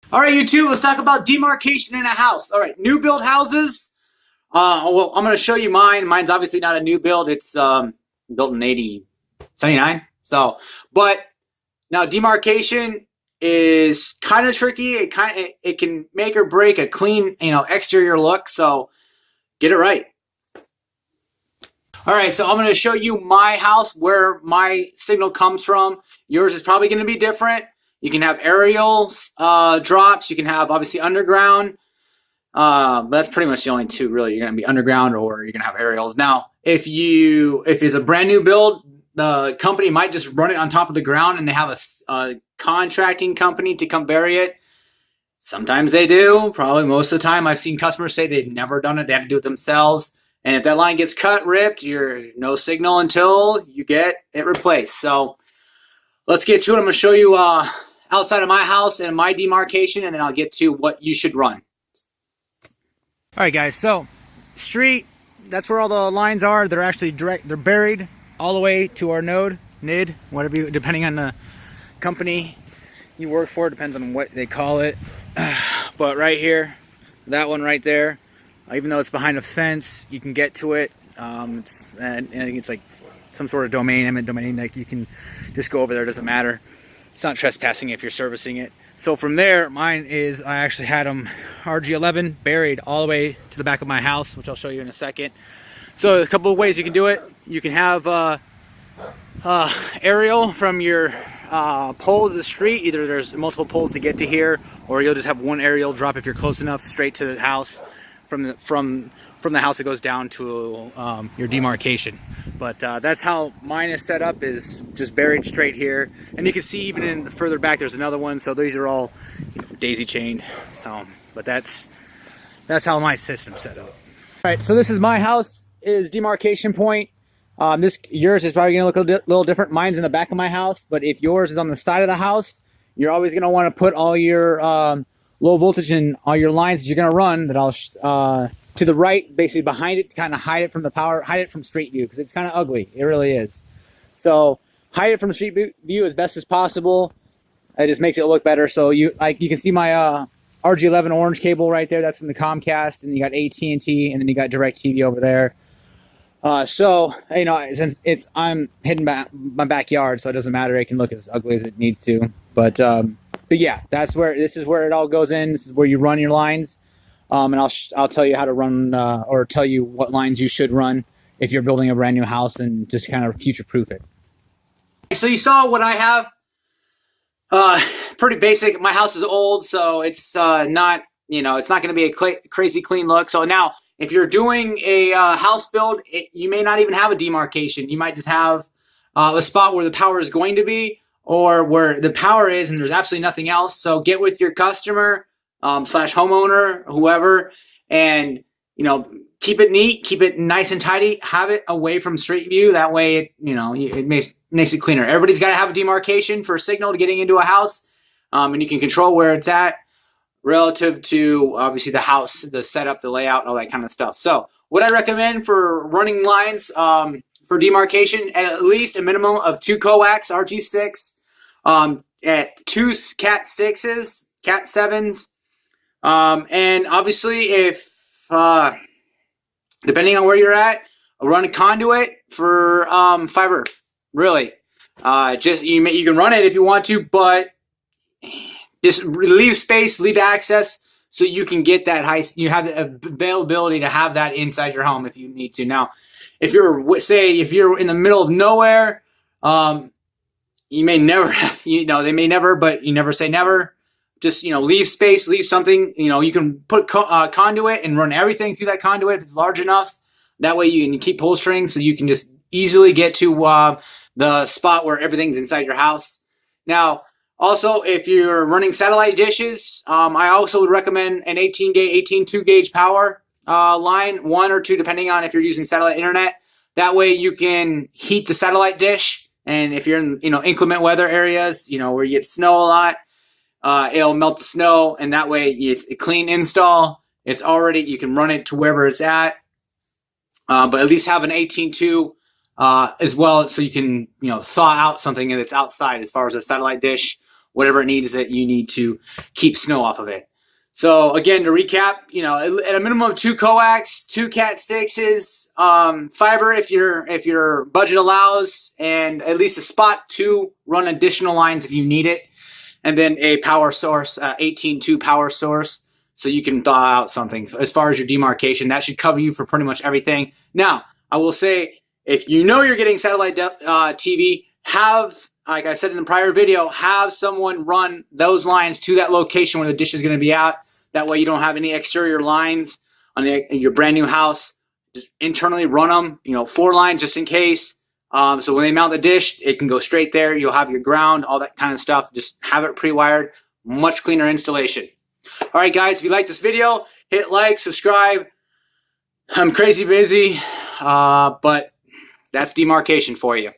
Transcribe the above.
All right, YouTube, let's talk about demarcation in a house. All right, new build houses. Well, I'm going to show you mine. Mine's obviously not a new build. It's built in 79. So, but now demarcation is kind of tricky. It can make or break a clean, exterior look. So get it right. All right, so I'm going to show you my house, where my signal comes from. Yours is probably going to be different. You can have aerial drops. You can have obviously underground. But that's pretty much the only two really. You're going to be underground or you're going to have aerials. Now, if it's a brand new build, the company might just run it on top of the ground, and they have a contracting company to come bury it. Sometimes they do. Probably most of the time, I've seen customers say they've never done it. They have to do it themselves. And if that line gets cut, ripped, you're no signal until you get it replaced. So let's get to it. I'm going to show you outside of my house and my demarcation, and then I'll get to what you should run. All right, guys. So street, that's where all the lines are. They're actually direct. They're buried all the way to our node, NID, whatever you, depending on the company you work for, depends on what they call it. But right here, that one right there, even though it's behind a fence, you can get to it. And I think it's like some sort of eminent domain, like you can just go over there, doesn't matter. It's not trespassing if you're servicing it. So from there, mine is, I actually had them RG11 buried all the way to the back of my house, which I'll show you in a second. So a couple of ways you can do it. You can have aerial from your pole to the street. Either there's multiple poles to get to here, or you'll just have one aerial drop if you're close enough straight to the house. From the house, it goes down to your demarcation. But that's how mine is set up, is just buried straight here. And you can see even in further back, there's another one. So these are all daisy chained. But that's how my system's set up. All right, so this is my house, is demarcation point. Yours is probably going to look a little different. Mine's in the back of my house, but if yours is on the side of the house, you're always going to want to put all your low voltage and all your lines that you're going to run that I'll to the right, basically behind it, to kind of hide it from the power, hide it from street view, because it's kind of ugly. It really is. So hide it from street view as best as possible. It just makes it look better. So you can see my RG11 orange cable right there. That's from the Comcast, and you got AT&T, and then you got DirecTV over there. So since I'm hidden back my backyard, so it doesn't matter. It can look as ugly as it needs to. But yeah, this is where it all goes in. This is where you run your lines. And I'll tell you how to run, or tell you what lines you should run if you're building a brand new house, and just kind of future-proof it. So you saw what I have. Pretty basic. My house is old, so it's not, it's not going to be a crazy clean look. So now, if you're doing a house build, you may not even have a demarcation. You might just have a spot where the power is going to be, or where the power is and there's absolutely nothing else. So get with your customer slash homeowner, whoever, and keep it neat, keep it nice and tidy, have it away from street view. That way it makes it cleaner. Everybody's got to have a demarcation for a signal to getting into a house, and you can control where it's at relative to obviously the house, the setup, the layout, and all that kind of stuff. So what I recommend for running lines for demarcation, at least a minimum of 2 coax RG6, at 2 Cat 6s, Cat 7s. And obviously, if depending on where you're at, run a conduit for fiber. Really, just you can run it if you want to, but just leave space, leave access, so you can get that high. You have the availability to have that inside your home if you need to. Now, if you're in the middle of nowhere, you may never, they may never, but you never say never. Just, leave space, leave something. You can put conduit and run everything through that conduit if it's large enough. That way you can keep pull strings, so you can just easily get to the spot where everything's inside your house. Now, also, if you're running satellite dishes, I also would recommend an 18 2-gauge power line, 1 or 2, depending on if you're using satellite internet. That way you can heat the satellite dish. And if you're in, inclement weather areas, where you get snow a lot, it'll melt the snow, and that way it's a clean install. It's already, you can run it to wherever it's at, but at least have an 18.2 as well, so you can thaw out something that's outside, as far as a satellite dish whatever it needs that you need to keep snow off of it. So again, to recap, you know, at a minimum of 2 coax, 2 cat 6s, fiber if your budget allows, and at least a spot to run additional lines if you need it, and then a power source, 18-2 power source, so you can thaw out something. As far as your demarcation, that should cover you for pretty much everything. Now, I will say, if you know you're getting satellite TV, have, like I said in the prior video, have someone run those lines to that location where the dish is going to be at. That way you don't have any exterior lines on your brand new house. Just internally run them, you know, 4 lines just in case. So when they mount the dish, it can go straight there. You'll have your ground, all that kind of stuff. Just have it pre-wired. Much cleaner installation. All right, guys, if you like this video, hit like, subscribe. I'm crazy busy, but that's demarcation for you.